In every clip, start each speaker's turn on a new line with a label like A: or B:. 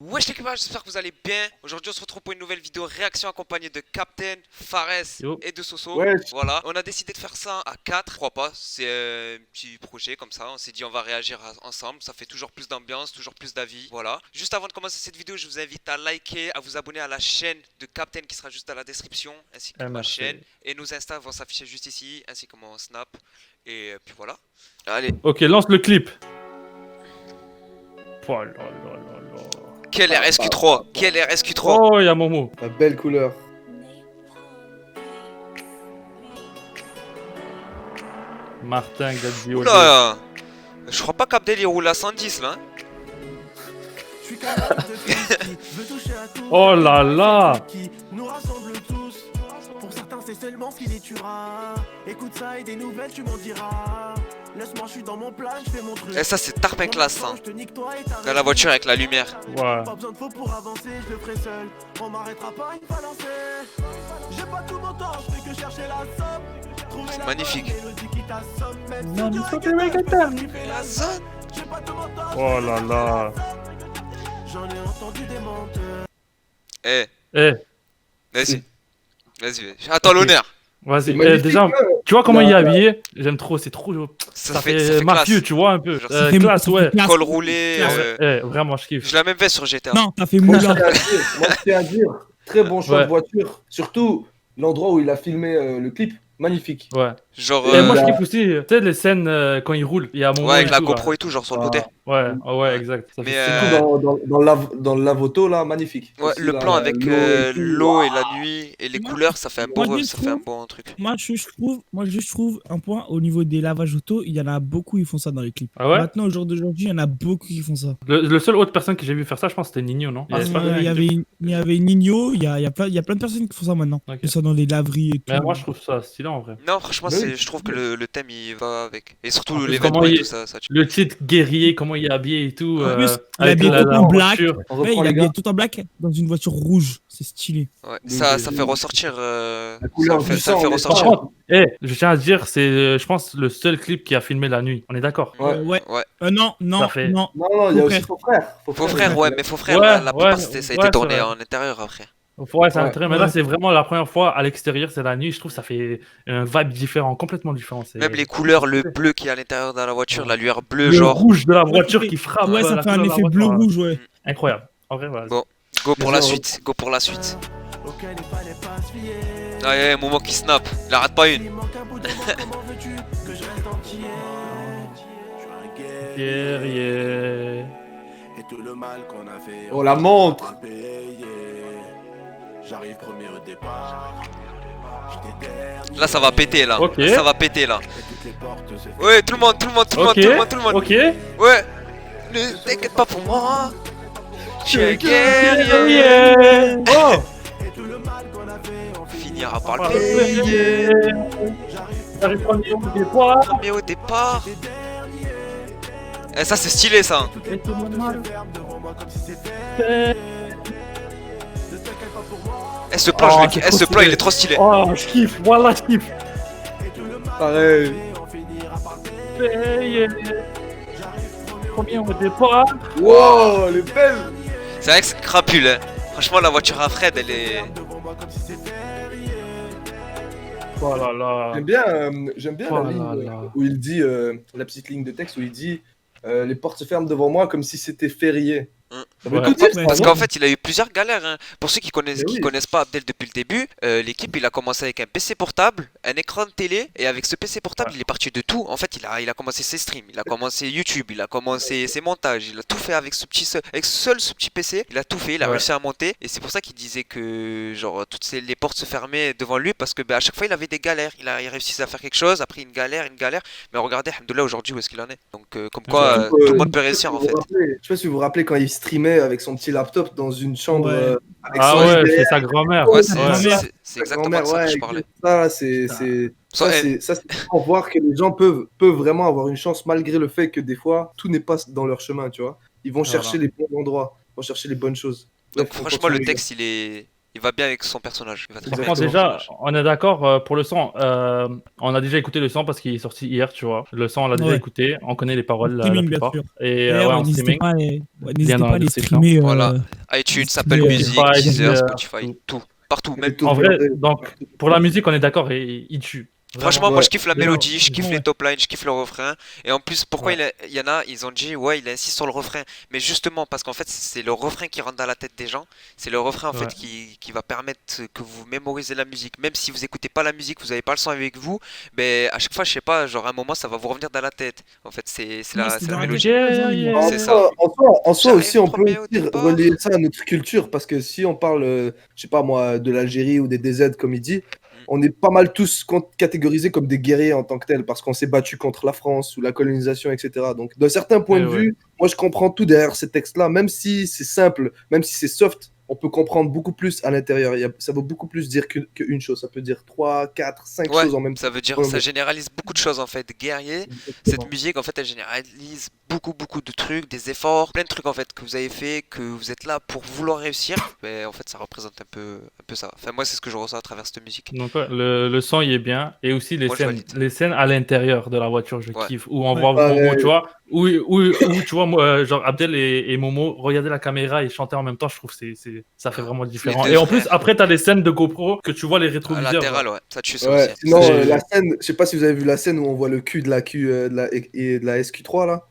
A: Wesh les copains, j'espère que vous allez bien. Aujourd'hui on se retrouve pour une nouvelle vidéo réaction accompagnée de Captain, Fares
B: Yo.
A: et de Soso.
C: Ouais,
A: Voilà, on a décidé de faire ça à 4, je crois pas, c'est un petit projet comme ça, on s'est dit on va réagir ensemble, ça fait toujours plus d'ambiance, toujours plus d'avis, voilà. Juste avant de commencer cette vidéo, je vous invite à liker, à vous abonner à la chaîne de Captain qui sera juste dans la description, ainsi que ma
B: merci.
A: chaîne. Et nos Insta vont s'afficher juste ici, ainsi que mon Snap. Et puis voilà. Allez,
B: Ok, lance le clip. Oh là là là là.
A: quel RSQ3, quel RSQ3.
B: Oh, y'a Momo.
C: la belle couleur.
B: Martin Gazzioli.
A: Oula, je crois pas qu'Abdel il roule à 110 là. Hein.
B: Oh là là.
D: Nous rassemble tous. Pour certains, c'est seulement ce qui les tuera. Écoute ça et des nouvelles, tu m'en diras. Laisse-moi, je suis dans mon plan, je fais mon truc.
A: Et ça c'est Tarpin classe hein.
D: Je te nique toi et ta
A: Dans la voiture avec la lumière.
B: Ouais.
D: Pas besoin de faux pour avancer, je le ferai seul. On m'arrêtera pas, il va lancer. J'ai pas tout mon temps, je fais que chercher la somme. Trouver
A: C'est
D: la
A: magnifique.
D: bonne mélodie qui t'assomme. Même
B: Non,
D: si
B: mais
D: tu
B: faut que
D: regrettes,
B: tu regrettes.
D: je fais la zone. J'ai pas tout mon temps,
B: Oh là là.
D: j'en ai entendu des menteurs.
A: Eh,
B: Eh,
A: vas-y. Vas-y, attends l'honneur.
B: vas-y.
C: C'est magnifique,
B: Déjà,
C: hein.
B: tu vois comment
C: Là,
B: il est
C: là.
B: habillé? J'aime trop, c'est trop. Ça fait mafieux,
A: classe.
B: tu vois un peu.
A: Genre,
B: Classe, ouais.
A: Col roulé.
B: Vraiment, je kiffe.
A: Je la même veste sur GTA.
E: Non, t'as fait
C: Moi, je
E: moulin.
C: tiens à dire, très bon choix
B: Ouais.
C: de voiture. Surtout l'endroit où il a filmé le clip, magnifique.
B: Ouais.
A: Genre,
B: Et moi, je
C: là-
B: kiffe aussi, tu sais, les scènes quand il roule. Il y a un moment.
A: ouais, avec
B: et
A: la
B: tout,
A: GoPro
B: là.
A: et tout, genre sur le
C: Ah,
A: côté.
B: Ouais, ouais, exact. Ça
A: Mais,
B: fait
C: Surtout
B: stylé.
C: dans le lave-auto, là, magnifique.
A: Ouais,
C: Aussi,
A: le
C: là,
A: plan avec
C: l'eau et tout.
A: l'eau et la nuit et les
E: Moi,
A: couleurs, ça fait un
E: moi,
A: bon,
E: je
A: ça fait un
E: trouve-
A: bon truc.
E: Moi, je trouve un point au niveau des lavages auto, il y en a beaucoup qui font ça dans les clips.
B: Ah ouais?
E: Maintenant, au jour d'aujourd'hui, il y en a beaucoup qui font ça.
B: Le seul autre personne que j'ai vu faire ça, je pense, c'était Nino, non?
E: Ah,
B: c'est pas
E: il y avait Nino, il y a plein de personnes qui font ça maintenant.
B: Ok.
E: Que ça dans les laveries et tout.
B: Mais moi, je trouve ça stylé en vrai.
A: Non, franchement,
C: Mais oui.
A: je trouve que le thème il va avec. Et
B: En
A: surtout
B: plus,
A: les
B: comment
A: vêtements et
B: il-
A: tout ça, ça tue.
B: Le titre guerrier, comment il est habillé et tout.
E: En plus, il est
B: avec
E: habillé tout en black.
B: voiture.
C: On
E: Ouais,
C: reprend
E: il
C: les
E: est
C: gars.
E: habillé tout en black dans une voiture rouge. C'est stylé.
A: Ouais,
C: Les-
A: ça
C: les-
A: fait ressortir.
C: La couleur du
A: Ça
C: sang,
A: fait
C: les
B: Par
A: ressortir.
C: sang.
B: contre, je tiens à dire, c'est, je pense, le seul clip qui a filmé la nuit. On est d'accord?
C: Ouais.
E: Ouais.
A: Ouais.
E: Non, non,
B: Ça fait-
E: non.
C: Non, il y a
E: Faux
C: aussi
E: frère.
C: faux frère.
A: Faux frère, ouais, mais faux frère,
B: Ouais,
A: la plupart
B: ouais,
A: ça a
B: ouais,
A: été
B: c'est
A: tourné
B: vrai.
A: en intérieur après.
B: Ouais, c'est
C: Ouais.
B: intéressant. Mais là, c'est vraiment la première fois à l'extérieur, c'est la nuit. Je trouve que ça fait un vibe différent, complètement différent. C'est-
A: Même les couleurs, le bleu qui est à l'intérieur de la voiture, la lueur bleue,
B: le
A: genre.
B: rouge de la
E: Ouais,
B: voiture
E: ça fait-
B: qui frappe.
E: Ouais, ça
B: la
E: fait un
B: couleur de la
E: effet
B: voiture,
E: bleu-rouge, ouais.
B: Incroyable. En vrai, voilà.
A: Bon, go pour
C: Mais
A: la
C: ça,
A: suite, go pour la suite.
D: Auquel il fallait pas se fier.
A: Ah, ouais, moment qui snap, il arrête pas une.
D: Il manque un bout de moi, comment veux-tu que je reste entier? Je suis un guerrier.
B: Guerrier.
D: Et tout le mal qu'on a fait.
C: Oh, la montre.
D: on va payer. J'arrive premier au départ. J'étais dernier.
A: Là, ça va péter là.
B: Ok.
A: Ça va péter là.
D: Et toutes les portes se ferment.
A: Ouais, tout le monde.
B: Ok. Ok.
A: Ouais. Ne t'inquiète pas pour moi. Je suis un guerrier.
B: Guerrier. Oh.
D: Et tout le mal qu'on a fait, on
A: Finira par
B: Par
A: le
B: le
A: payer.
B: payer. J'arrive premier au départ.
A: Mais au départ. Eh, ça, c'est stylé ça.
D: Toutes les portes se ferment devant moi comme si c'était. Ne t'inquiète pas pour moi.
A: Eh, ce plan,
B: Oh,
A: je
B: c'est
A: le- eh,
B: trop
A: ce plan, il
B: stylé.
A: est trop stylé.
B: Oh, je kiffe. Voilà, je kiffe.
D: Et tout le mal
C: Pareil.
D: on finira par payer.
B: Payer.
D: J'arrive premier au
B: Premier au départ.
C: Wow, elle est belle.
A: C'est vrai que c'est crapule, hein. Franchement, la voiture à Fred, elle est.
D: devant moi comme si c'était férié.
B: Oh là là.
C: J'aime bien
B: Oh
C: la
B: là
C: ligne
B: là.
C: où il dit, la petite ligne de texte où il dit les portes se ferment devant moi comme si c'était férié.
A: Hum.
C: Ça veut
B: Ouais.
C: tout dire,
E: Ouais,
A: Parce
C: ça,
A: qu'en
C: non
A: fait, il a eu plusieurs galères. Hein. Pour ceux qui connaissent,
C: Mais oui.
A: connaissent pas Abdel depuis le début, l'équipe, il a commencé avec un PC portable, un écran de télé, et avec ce PC portable, il est parti de tout. En fait, il a commencé ses streams, il a commencé YouTube, il a commencé ses montages, il a tout fait avec ce petit PC. Il a tout fait, il a
B: Ouais.
A: réussi à monter, et c'est pour ça qu'il disait que genre les portes se fermaient devant lui parce que à chaque fois, il avait des galères. Il réussi à faire quelque chose, après une galère. Mais regardez, alhamdoulilah, aujourd'hui où est-ce qu'il en est. Donc, comme quoi,
C: Surtout,
A: tout le monde peut réussir en
C: vous
A: fait.
C: vous rappelez- je sais pas si vous vous rappelez quand il streamait avec son petit laptop dans une chambre
E: Ouais.
C: avec
B: Ah
C: son
B: ouais,
C: lit
B: c'est sa grand-mère.
A: Ouais,
E: Ouais.
A: c'est exactement de ça que je parlais.
C: Ça,
A: Soit-
C: c'est pour voir que les gens peuvent vraiment avoir une chance malgré le fait que des fois, tout n'est pas dans leur chemin, tu vois. Ils vont chercher les bons endroits, ils vont chercher les bonnes choses.
A: Donc
C: Bref, on
A: franchement
C: continue,
A: le
C: les gars.
A: texte il est Il va bien avec son personnage. Il va très bien
B: Franchement,
A: avec son
B: déjà,
A: personnage.
B: on est d'accord pour le son. On a déjà écouté le son parce qu'il est sorti hier, tu vois. Le son, on l'a déjà
E: Ouais.
B: écouté. On connaît les
E: En
B: paroles la
E: streaming, bien
B: plupart.
E: sûr.
B: Et
E: D'ailleurs,
B: ouais, en
E: n'hésitez
B: streaming.
E: pas,
B: Lien dans la
E: à les
B: description.
E: streamer.
A: Voilà. iTunes, Apple
E: streamer,
A: Music,
B: Spotify,
A: Deezer,
B: Deezer,
A: Spotify, tout. Partout,
C: Et
A: même.
C: tout
B: En vrai,
C: regardez.
B: donc, pour la musique, on est d'accord, il tue.
A: Franchement,
B: Vraiment.
A: moi
C: Ouais.
A: je kiffe la
B: Déjà,
A: mélodie, je kiffe
E: ouais.
A: les top lines, je kiffe le refrain. Et en plus, pourquoi
B: Ouais.
A: il y en a, ils ont dit, ouais, il insiste sur le refrain. Mais justement, parce qu'en fait, c'est le refrain qui rentre dans la tête des gens. C'est le refrain en
B: Ouais.
A: fait qui va permettre que vous mémorisez la musique. Même si vous écoutez pas la musique, vous avez pas le son avec vous, mais à chaque fois, je sais pas, genre à un moment, ça va vous revenir dans la tête. En fait, c'est
E: Non,
A: la,
E: c'est
A: c'est
E: dans
A: la
E: la
A: mélodie.
E: tête.
B: Yeah,
C: En
A: C'est
C: soi, en soi
A: J'arrive
C: aussi, on peut
A: premier au
C: aussi
A: départ.
C: relier ça à notre culture, parce que si on parle, je sais pas moi, de l'Algérie ou des DZ, comme il dit, on est pas mal tous catégorisés comme des guerriers en tant que tels, parce qu'on s'est battu contre la France ou la colonisation, etc. Donc, d'un certain point
B: Eh
C: de
B: ouais.
C: vue, moi, je comprends tout derrière ces textes-là, même si c'est simple, même si c'est soft, on peut comprendre beaucoup plus à l'intérieur. Ça veut beaucoup plus dire qu'une chose. Ça peut dire 3, 4, 5
A: Ouais,
C: choses en même temps.
A: ça veut dire,
C: Ouais,
A: ça
C: ouais.
A: généralise beaucoup de choses en fait. Guerrier,
C: Exactement.
A: cette musique en fait, elle généralise beaucoup de trucs, des efforts, plein de trucs en fait que vous avez fait, que vous êtes là pour vouloir réussir. Mais en fait, ça représente un peu ça. Enfin, moi, c'est ce que je ressens à travers cette musique.
B: Donc ouais, le son il est bien et aussi
A: Moi, je valide.
B: les scènes à l'intérieur de la voiture je
A: Ouais.
B: kiffe où on
E: Ouais.
B: voit
C: Ouais.
B: Momo tu vois où tu vois moi genre Abdel et Momo regarder la caméra et chanter en même temps je trouve ça fait vraiment différent
A: deux
B: et en plus
A: frères.
B: après t'as des scènes de GoPro que tu vois les
A: À
B: rétroviseurs
A: latéral,
B: genre.
A: ouais, ça tue ça
C: Ouais,
A: aussi.
C: sinon,
B: Ça, j'ai-
C: la scène, je sais pas si vous avez vu la scène où on voit le cul de la et de la SQ3 là.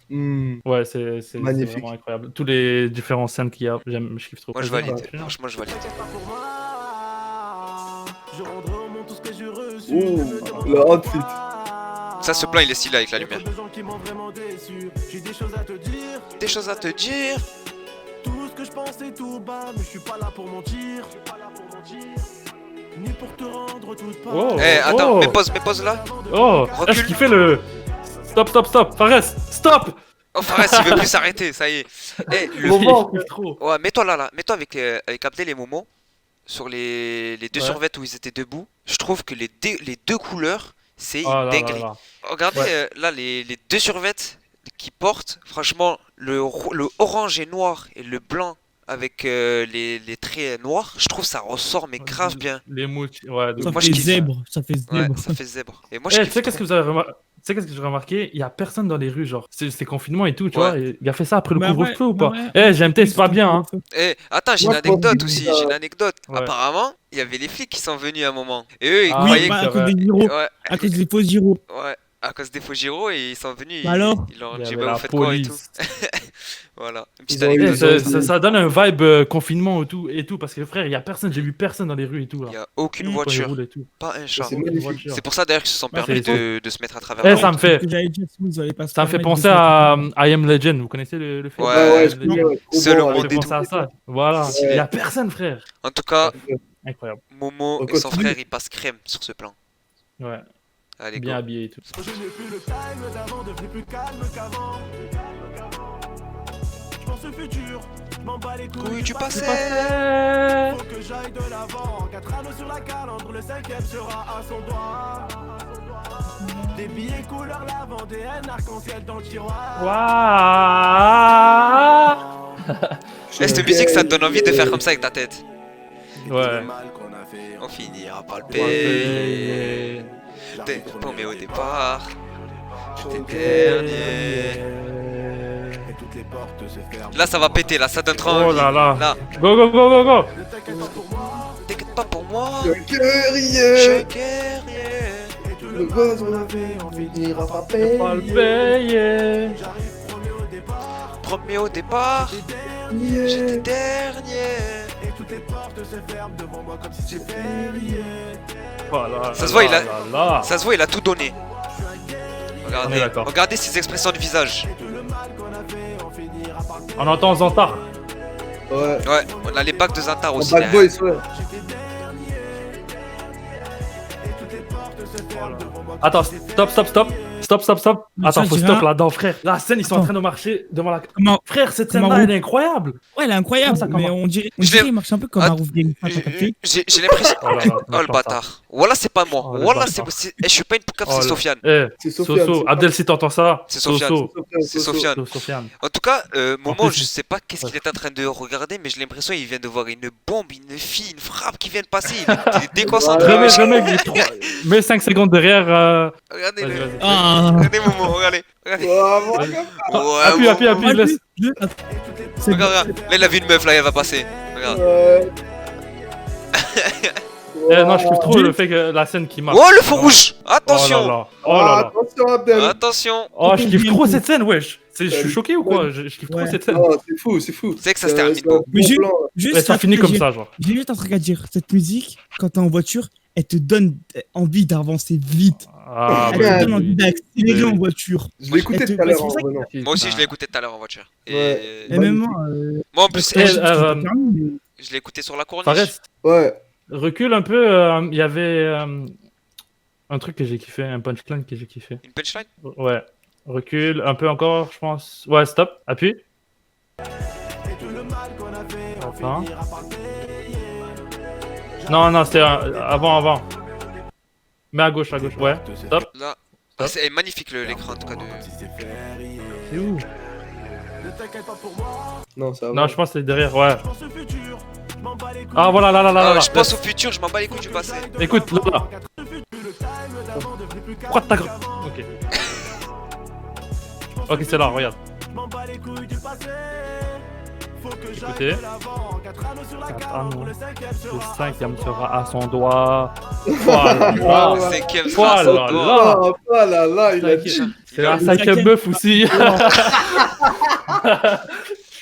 B: Ouais c'est
C: Magnifique.
B: vraiment incroyable tous les différentes scènes qu'il y a je kiffe trop.
A: Moi, je
B: Vas-y,
A: valide.
B: on va finir.
A: Franchement, je valide.
D: T'inquiète pas pour moi. Je rendrai au monde tout ce que j'ai reçu.
C: Ouh,
D: Ne me demande
C: le
D: pas
C: outfit.
D: pourquoi.
A: Ça, ce plan, il est stylé avec la
D: Y a
A: lumière.
D: trop de gens qui m'ont vraiment déçu. J'ai des choses à te dire.
A: Des choses à te dire.
D: Tout ce que je pense est tout bas, mais je suis pas là pour mentir. Ni pour te rendre toute part.
B: Oh.
A: Eh, attends,
B: Oh.
A: mets pause là.
B: Oh
A: Recule.
B: je kiffais le stop Fares stop
A: Oh, Fares, il veut plus s'arrêter, ça y est. Eh, le
C: Moment.
B: Je kiffe trop.
A: Ouais, mets-toi là. Mets-toi avec Abdel et Momo sur les deux
B: Ouais.
A: survêtements où ils étaient debout. Je trouve que les deux couleurs, c'est
B: Oh là
A: une
B: là
A: dinguerie.
B: là.
A: Regardez
B: Ouais.
A: là les deux survêtements qu'ils portent. Franchement, le orange et noir et le blanc avec les traits noirs, je trouve ça ressort mais grave bien.
B: Les mouches ouais de
E: Ça
B: ouf.
A: Moi, je
E: fait
A: kiffe.
E: zèbre. Ça fait
A: Ouais,
E: zèbre.
A: ça fait zèbre. Et moi, je
B: Eh, tu
A: kiffe
B: sais qu'est-ce que
A: trop.
B: vous avez remarqué? Tu sais qu'est-ce que j'ai remarqué? Il y a personne dans les rues, genre. C'est confinement et tout, tu
A: Ouais.
B: vois. Et il a fait ça après le
E: Bah
B: couvre-feu
E: ouais,
B: ou pas?
E: bah ouais.
B: Eh, GMT, c'est pas bien, hein.
A: Eh, attends, j'ai
C: Moi,
A: une
C: je pense
A: anecdote
C: que
A: aussi.
C: ça-
A: J'ai une anecdote.
B: Ouais.
A: Apparemment, il y avait les flics qui sont venus à un moment. Et eux, ils
B: Ah,
E: Oui,
A: croyaient
E: bah,
B: c'est
E: à cause
B: vrai.
E: des gyros.
A: Ouais,
E: À cause des faux gyros.
A: ouais, à cause des faux gyros et ils sont venus.
E: Bah alors
A: Ils leur ont
B: Il y
A: dit,
B: avait
A: bah,
B: la
A: vous faites quoi et tout.
B: police.
A: Voilà, une petite
C: Ils ont eu-
B: Eh,
A: anecdote.
B: ça donne un vibe confinement et tout, parce que frère, il y a personne, j'ai vu personne dans les rues et tout,
A: Il n'y
B: là.
A: a aucune
E: Mmh.
B: Quand ils
A: voiture,
B: roulent et tout.
A: pas un chat.
C: C'est
B: Aucune
C: magnifique.
B: voiture.
A: C'est pour ça d'ailleurs qu'ils se sont
E: Bah,
A: permis
B: c'est-
A: de se mettre à travers
B: Eh,
A: la
B: ça
A: route.
B: me fait.
E: Ce que j'allais dire, sinon, ils allaient pas se
B: Ça me fait
E: permettre de
B: penser
E: se mettre
B: à
E: à-
B: I Am Legend, vous connaissez le film?
A: Ouais,
C: Ouais, je
E: non.
C: connais, ouais, trop
A: Seul
C: bon,
A: au
B: Ça me
A: monde
B: fait
A: et
B: penser
A: tout.
B: à ça. Voilà.
C: Ouais.
B: Il y a personne, frère.
A: En tout cas,
B: Incroyable.
A: Momo
C: On
A: et son
C: continue.
A: frère, ils passent crème sur ce plan.
B: Ouais.
A: Allez,
B: Bien
A: go.
B: habillé et tout.
D: Je n'ai plus le time d'avant, devenu plus calme qu'avant. Je pense au futur, je m'en bats les couilles
A: Oui, tu passais.
D: Faut que j'aille de l'avant. 4 anneaux sur la calandre, le 5ème sera à son doigt. Des billets couleur lavande et un arc-en-ciel dans le tiroir.
B: Waouh.
A: Eh, cette musique, ça te donne envie de faire comme ça avec ta tête.
B: Ouais.
A: On finira par le
B: Ouais.
A: payer. T'es paumé au départ. T'es dernier.
D: Et toutes les portes se ferment.
A: Là, ça va péter, là, ça donne trop
B: Oh
A: envie.
B: là là.
A: Là,
B: Go, go, go, go, go.
D: Ne t'inquiète pas pour moi.
A: t'inquiète pas pour moi.
C: Je
A: Je
C: guerrier,
A: suis guerrier.
D: Et tout
C: le gosse on a fait, on finira par
B: Pas le
C: payer.
B: payer.
D: J'arrive premier au départ.
A: Premier au départ. J'étais dernier.
D: Et toutes les portes se ferment devant moi comme si c'était férié.
B: Voilà.
A: Ça se voit, il a-
B: Là.
A: Ça se voit, il a tout donné.
B: On est
A: Regardez,
B: d'accord.
A: regardez ses expressions de visage.
D: Tout le mal qu'on a fait, on finira par le payer.
B: On entend Zantar.
C: Ouais.
A: Ouais, on a les bacs de Zantar
C: En
A: aussi.
C: bad boy,
A: derrière.
C: ouais.
D: J'étais dernier. Et toutes les portes se ferment devant moi comme
B: Attends,
D: si c'était
B: stop. Stop.
E: Mais
B: Attends,
E: ça,
B: faut
E: je
B: stop
E: dirais-
B: là-dedans, frère. La scène, ils sont en
E: Attends.
B: train de marcher devant la.
E: Comment-
B: Frère, cette
E: Comment
B: scène-là,
E: on-
B: elle est incroyable.
E: Ouais, elle est incroyable,
B: Comment ça,
E: mais
B: comment
E: on dirait
A: Je l'ai-
E: qu'il marche un peu comme
A: Att-
E: un roof game. T'as capté?
A: J'ai l'impression.
B: Oh là là,
A: Oh le
B: méchant,
A: bâtard. Voilà, c'est pas moi.
B: Oh, le
A: Voilà,
B: bâtard.
A: je suis pas une poucave,
B: Oh
A: c'est
B: là.
A: Sofiane.
C: C'est
B: Soso,
C: Sofiane.
B: Abdel, si t'entends ça.
A: C'est Sofiane.
B: Soso.
A: C'est Sofiane.
B: Sofiane.
A: En tout cas, Momo,
B: plus,
A: je sais pas qu'est-ce qu'il est en train de regarder, mais j'ai l'impression qu'il vient de voir une bombe, une fille, une frappe qui vient de passer. Il est déconcentré.
B: Mets 5 secondes derrière.
A: Regardez,
B: Vas-y,
A: le-
B: vas-y.
E: Ah,
A: regardez Momo, regardez. Regardez. Ouais,
B: Appuie,
A: Momo.
B: laisse.
E: c'est
A: Regarde. Là, il a vu une meuf, là, elle va passer. Regarde.
B: Non, je kiffe trop le fait que la scène qui marche.
A: Oh, le feu
B: Oh.
A: rouge. Attention.
B: Oh là là.
C: Attention, Abdel.
A: Attention.
B: Oh, je kiffe trop cette scène, wesh. Je suis choqué ou quoi?
C: Ouais.
B: Je kiffe trop
E: Ouais.
B: cette scène.
C: Non, c'est fou, c'est fou.
A: Tu sais que ça se termine
C: C'est
A: beau.
C: un bon
E: Mais j'ai-
C: plan.
E: juste
B: Ouais, ça
E: un
B: finit
E: truc à
B: comme
E: dire.
B: ça, genre.
E: J'ai juste un truc à dire. Cette musique, quand t'es en voiture, elle te donne envie d'avancer vite.
B: Ah,
E: Elle
B: ouais,
E: te donne envie d'accélérer
B: oui.
E: en voiture.
C: Je l'ai écouté
E: Elle te-
C: tout à l'heure
E: c'est
C: en
E: pour ça que-
C: revenant.
A: Moi aussi, je l'ai écouté tout à l'heure en voiture. Et
C: Ouais.
E: Et même moi,
A: moi, en plus,
B: Et,
E: j'ai pas permis, mais-
A: je l'ai écouté sur la corniche.
B: Fares,
C: Ouais.
B: recule un peu. Il y avait un truc que j'ai kiffé, un punchline que j'ai kiffé.
A: Une punchline.
B: Ouais. Recule un peu encore, je pense. Ouais, stop. Appuie. Enfin. Non, c'était avant. Mais à gauche. Ouais. Stop.
A: Là.
B: Stop.
A: C'est magnifique l'écran en tout cas de.
B: C'est où?
C: Non, ça va.
B: Non, je pense que c'est derrière. Ouais. Ah, voilà, là.
A: Ah, je pense au futur, je m'en bats les couilles du passé.
B: Écoute, là. Pourquoi t'as. Ok. Ok, c'est là, regarde. Écoutez. 4 anneaux. Le 5e sera à son doigt. Voilà.
C: Ah,
A: C'est qui aime
B: Voilà,
A: ça,
B: là.
C: Oh, oh là là, il a dit.
B: C'est la 5e meuf aussi.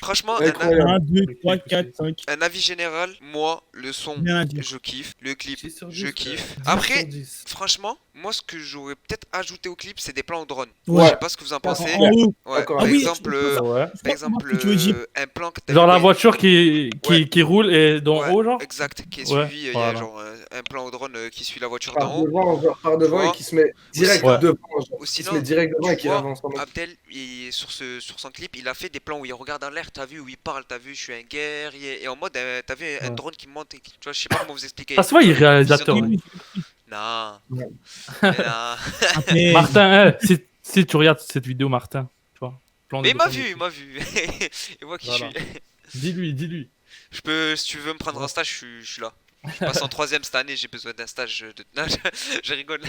A: Franchement,
C: Incroyable.
E: 1, 2, 3, 4, 5.
A: un avis général, moi, le son,
E: Rien à dire.
A: je kiffe. Le clip,
B: 10 sur 10,
A: je kiffe.
B: 10
A: Après,
B: sur 10.
A: franchement, moi, ce que j'aurais peut-être ajouté au clip, c'est des plans au drone.
E: Ouais.
A: Je sais pas ce que vous en pensez.
E: En haut.
A: Ouais,
C: D'accord.
A: par
E: Ah oui,
A: exemple,
B: Ouais.
A: par exemple,
E: ce que tu veux dire.
A: un plan que t'as
B: Genre la
A: vu-
B: voiture qui roule et d'en
A: Ouais,
B: haut, genre.
A: Exact, qui est
B: Ouais,
A: suivi. Il y a
B: voilà.
A: genre un plan au drone qui suit la voiture
C: Par
A: d'en haut.
C: devant, genre par devant
A: Tu
C: et qui se met direct
B: Ouais.
C: devant. Genre,
A: Ou
C: qui
A: sinon,
C: se met direct devant et qui
A: tu vois,
C: avance en mode.
A: Abdel, sur son clip, il a fait des plans où il regarde en l'air, t'as vu, où il parle, t'as vu, je suis un guerrier. Et en mode, t'as vu un
B: Ouais.
A: drone qui monte, et tu vois, je sais pas comment vous expliquer.
B: Ça se voit, il est réalisateur.
A: Vision-
B: ouais.
A: Non.
C: Ouais.
A: Non.
E: Après,
B: Martin, si tu regardes cette vidéo, Martin, tu vois. plan de
A: Mais il m'a
B: bouton.
A: vu, il m'a vu. Il voit qui
B: Voilà.
A: je suis.
B: Dis-lui.
A: Je peux, si tu veux me prendre un stage, je suis là. Je passe en 3ème cette année, j'ai besoin d'un stage de. Non, je rigole.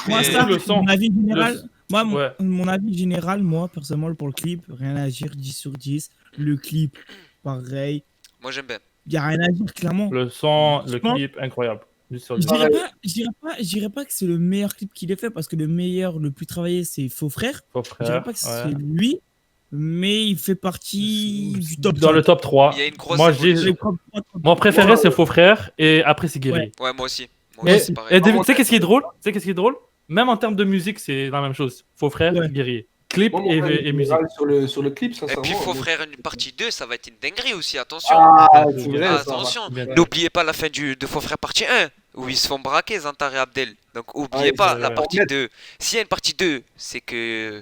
E: moi,
A: Mais-
E: ça,
B: le son.
E: mon avis général, moi,
B: Ouais.
E: mon avis général, moi, personnellement, pour le clip, rien à dire, 10 sur 10. Le clip, pareil.
A: Moi j'aime bien.
E: Il y a rien à dire, clairement.
B: Le son, le
E: Franchement,
B: clip, incroyable. 10 sur
E: Je
B: 10.
E: dirais je dirais pas que c'est le meilleur clip qu'il ait fait parce que le meilleur, le plus travaillé, c'est Faux Frère.
B: Faux
E: Je dirais
B: frère.
E: pas que c'est
B: Ouais.
E: lui, mais il fait partie du top
B: Dans le top 3.
A: Il y a une grosse
B: Moi, je dis-
A: évolution.
B: Mon préféré, c'est Faux frère. Et après, c'est Guerrier.
A: Ouais, moi aussi. Moi
B: Et,
A: aussi, c'est pareil.
B: et tu sais qu'est-ce qui est drôle? Même en termes de musique, c'est la même chose. Faux frère,
E: Ouais.
B: Guerrier. Clip
C: Moi, mon
B: et,
C: avis
B: et musique.
C: général sur le clip,
A: Et
C: sincèrement.
A: puis Faux Frère, une partie 2, ça va être une dinguerie aussi, attention.
C: Ah, c'est vrai, ça.
A: Attention.
B: Bien.
A: N'oubliez pas la fin de Faux Frère partie 1, où ils se font braquer, Zantar et Abdel. Donc oubliez
C: Ouais,
A: pas
B: c'est
A: la
B: vrai.
A: partie 2. S'il y a une partie 2, c'est que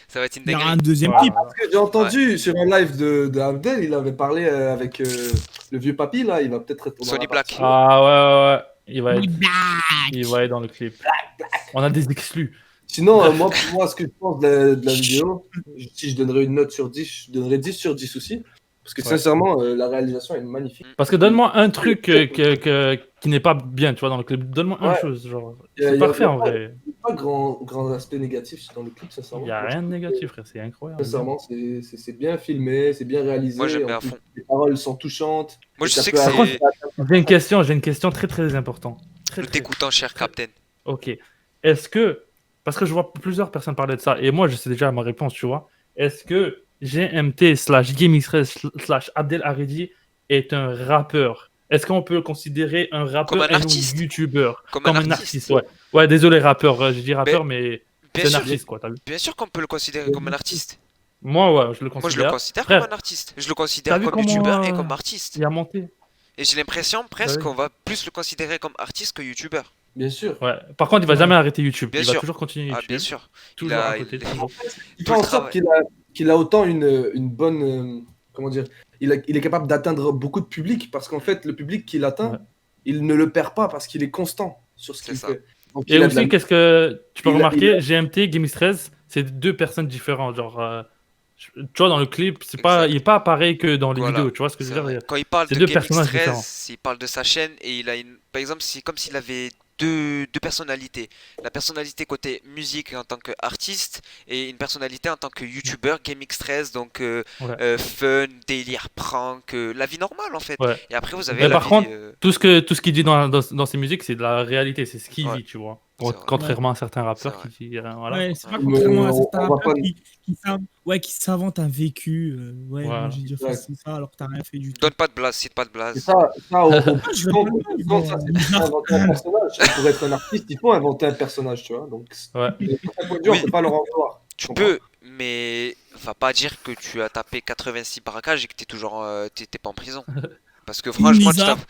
A: ça va être une
E: Il y aura
A: dinguerie.
E: un deuxième
B: Voilà.
E: clip.
C: Parce que j'ai entendu sur un live de Abdel, il avait parlé avec le vieux papy, là, il va peut-être être dans
A: Sonny
C: la partie.
A: Black.
B: Ah ouais. Il va être dans le clip. On a des exclus.
C: Sinon, moi, ce que je pense de la vidéo, si je donnerais une note sur 10, je donnerais 10 sur 10 aussi. Parce que
B: Ouais.
C: sincèrement, la réalisation est magnifique.
B: Parce que donne-moi un truc qui n'est pas bien, tu vois, dans le clip. Donne-moi une
C: Ouais.
B: chose, genre.
C: Y a-
B: C'est
C: y a-
B: parfait
C: y a
B: en
C: pas-
B: vrai.
C: Pas grand aspect négatif dans le clip, sincèrement.
B: Il n'y a rien de négatif, frère. C'est incroyable.
C: Sincèrement, c'est bien filmé, c'est bien réalisé.
A: Moi, j'aime bien
C: en
A: à
C: plus,
A: fond.
C: les paroles sont touchantes.
A: Moi,
C: Et
A: je
C: ça
A: sais
C: peut
A: que
C: arriver
A: c'est
C: à-
B: J'ai une question très très importante. Très,
A: le
B: très-
A: dégoûtant, cher Captain.
B: Ok. Est-ce que, parce que je vois plusieurs personnes parler de ça, et moi je sais déjà ma réponse, tu vois. Est-ce que GMT/GameXpress/ Abdel Haredi est un rappeur? Est-ce qu'on peut le considérer un rappeur
A: Comme un
B: et non
A: artiste.
B: youtubeur?
A: Comme
B: Comme
A: un
B: un
A: artiste.
B: artiste, ouais. Ouais, désolé, rappeur. Je dis rappeur, mais
A: Bien
B: c'est un
A: sûr,
B: artiste, quoi. T'as vu?
A: bien sûr qu'on peut le considérer comme un artiste.
B: Moi, ouais, je le
A: Moi, je le
B: considère.
A: considère
B: Frère,
A: comme un artiste. Je le
B: t'as
A: considère
B: vu
A: comme
B: comment,
A: youtubeur et comme artiste.
B: Il a monté.
A: Et j'ai l'impression presque
B: oui.
A: qu'on va plus le considérer comme artiste que youtubeur.
C: Bien sûr.
B: Ouais. Par contre, il va jamais arrêter YouTube.
A: Bien
B: il va
A: sûr.
B: toujours continuer
A: Ah,
B: YouTube.
A: bien sûr.
B: Toujours à
A: il-
B: côté. Toujours.
C: Il
A: Tout
C: fait
A: le
C: en sorte qu'il a autant une bonne. Comment dire? Il est capable d'atteindre beaucoup de public parce qu'en fait, le public qu'il atteint,
B: Ouais.
C: il ne le perd pas parce qu'il est constant sur ce
A: C'est
C: qu'il
A: ça.
C: fait. Donc,
B: Et
C: il a de la-
B: aussi, qu'est-ce que tu peux
C: il a-
B: remarquer, GMT, Games 13, c'est deux personnes différentes. Genre, tu vois, dans le clip, c'est pas,
A: Exact.
B: il est pas pareil que dans les
A: Voilà.
B: vidéos. Tu vois ce que je
A: C'est
B: veux
A: vrai.
B: dire?
A: Quand il parle
B: C'est
A: de
B: deux
A: GameX13,
B: personnages différents.
A: il parle de sa chaîne et il a une. Par exemple, c'est comme s'il avait deux personnalités. La personnalité côté musique en tant qu'artiste et une personnalité en tant que YouTuber, GameX13, donc
B: Ouais.
A: fun, délire, prank, la vie normale en fait.
B: Ouais.
A: Et après, vous avez
B: Mais
A: la
B: par
A: vie.
B: contre, tout ce qu'il dit dans ses musiques, c'est de la réalité, c'est ce qu'il
A: Ouais.
B: vit, tu vois.
A: C'est vrai.
B: Contrairement à certains rappeurs
A: C'est vrai.
B: qui disent, voilà.
E: Ouais, c'est pas
A: Ouais.
E: contrairement à
C: Mais
E: certains
C: on va
E: rappeurs
C: pas-
E: qui s'inventent un vécu. Ouais,
B: Voilà.
E: moi j'ai déjà fait
C: Exact.
E: ça alors que t'as rien fait du tout.
A: Donne pas de blase, cite pas de
C: Et
A: blase.
C: ça au
E: je
C: compte,
E: veux pas
C: ça, c'est
E: dire,
C: pour inventer un personnage. Pour être un artiste, il faut inventer un personnage, tu vois. Donc,
B: Ouais.
C: de ce point de vue, on
A: Oui.
C: peut pas leur en vouloir.
A: Tu
C: comprends?
A: peux, mais va pas dire que tu as tapé 86 braquages et que t'es toujours t'es pas en prison. Parce que franchement, tu
E: Lisa.
A: tapes.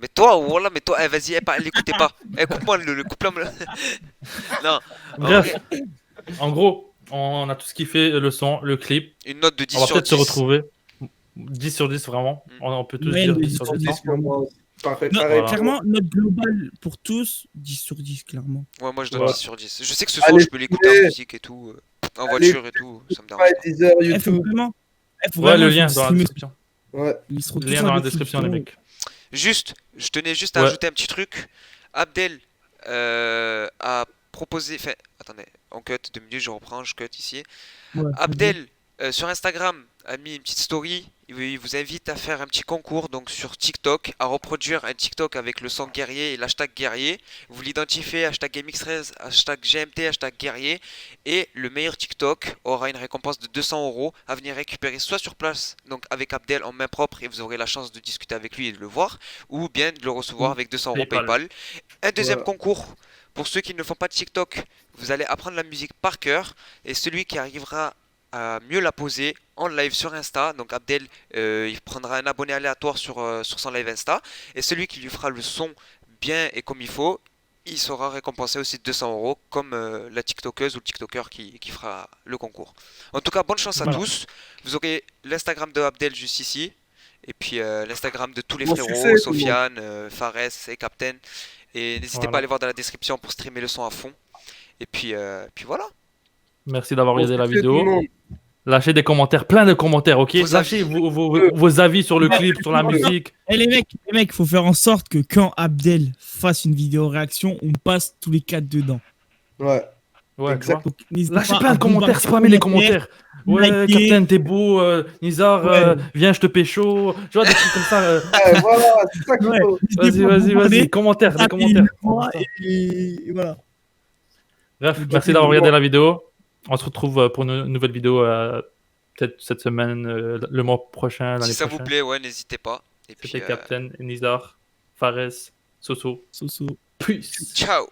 A: Mais toi, voilà, mais toi, vas-y, l'écoutez pas. Coupe-moi le coupe-là. Non, en
B: Bref,
A: vrai,
B: en gros, on a tout ce qui fait le son, le clip.
A: une note de 10
B: On va
A: sur
B: peut-être
A: 10.
B: se retrouver. 10 sur 10, vraiment.
A: Mm.
B: On peut tous
E: Ouais,
B: dire
E: mais
B: 10 sur 10. hein.
E: clairement.
C: Pareil,
E: Non,
C: pareil.
B: Voilà.
E: clairement, note globale pour tous, 10 sur 10, clairement.
A: Ouais, moi je donne
B: Ouais.
A: 10 sur 10. Je sais que ce son,
C: Allez,
A: je peux l'écouter en
C: écoutez.
A: musique et tout, en voiture et tout, ça me dérange
C: Ouais,
A: pas.
C: Deezer,
E: Eh, faut
C: YouTube.
E: vraiment, faut
B: Ouais,
E: vraiment,
B: le
E: faut
B: lien dans la
E: streamer.
B: description.
C: Ouais.
E: Ils seront
B: Le
E: tous
B: lien
E: en
B: dans la description, les mecs.
A: Juste, je tenais juste à
B: Ouais.
A: ajouter un petit truc. Abdel a proposé. Enfin, attendez, on cut 2 minutes, je reprends, je cut ici.
E: Ouais,
A: Abdel sur Instagram a mis une petite story. Il vous invite à faire un petit concours donc sur TikTok, à reproduire un TikTok avec le son guerrier et l'hashtag guerrier. Vous l'identifiez, hashtag GameX13, hashtag GMT, hashtag guerrier. Et le meilleur TikTok aura une récompense de 200 € à venir récupérer soit sur place, donc avec Abdel en main propre et vous aurez la chance de discuter avec lui et de le voir, ou bien de le recevoir avec 200 €
B: PayPal.
A: PayPal. Un deuxième
C: Voilà.
A: concours. Pour ceux qui ne font pas de TikTok, vous allez apprendre la musique par cœur et celui qui arrivera à mieux la poser en live sur Insta, donc Abdel il prendra un abonné aléatoire sur son live Insta et celui qui lui fera le son bien et comme il faut, il sera récompensé aussi de 200 € comme la TikTokeuse ou le TikToker qui fera le concours. En tout cas, bonne chance à
B: Voilà.
A: tous. Vous aurez l'Instagram de Abdel juste ici et puis l'Instagram de tous les
C: Bon
A: frérots,
C: succès, tout le
A: Sofiane, Fares et Captain. Et n'hésitez
B: Voilà.
A: pas à aller voir dans la description pour streamer le son à fond. Et puis voilà.
B: Merci d'avoir regardé la
C: Bon succès, tout le
B: vidéo.
C: monde.
B: Lâchez des commentaires, plein de commentaires, ok?
A: Vos
B: Lâchez
A: avis.
B: vos avis sur le clip, sur la musique.
E: Eh les mecs, faut faire en sorte que quand Abdel fasse une vidéo réaction, on passe tous les 4 dedans.
C: Ouais.
B: Ouais, tu
C: Exact.
B: vois.
E: Donc, n'hésitez
B: Lâchez
E: pas
B: plein
E: à
B: de commentaires,
E: bombarder
B: spammez les commentaires. Ouais,
E: liker.
B: Captain, t'es beau, Nizar,
E: Ouais.
B: viens, je te pécho. Tu vois, des trucs comme ça.
C: Ouais, voilà, c'est ça qu'il
E: Ouais.
C: faut.
E: N'hésitez pas à bombarder,
B: Vas-y, commentaires, des
E: tapez
B: commentaires.
E: moi et voilà.
B: Bref,
E: Le
B: merci
E: Captain,
B: d'avoir regardé
C: bon.
B: la vidéo. On se retrouve pour une nouvelle vidéo peut-être cette semaine, le mois prochain,
A: Si
B: l'année
A: ça vous
B: prochaine.
A: plaît, ouais, n'hésitez pas. Et puis
B: C'était Captain, Nizar, Fares, Soso.
E: Soso.
B: Peace.
A: ciao.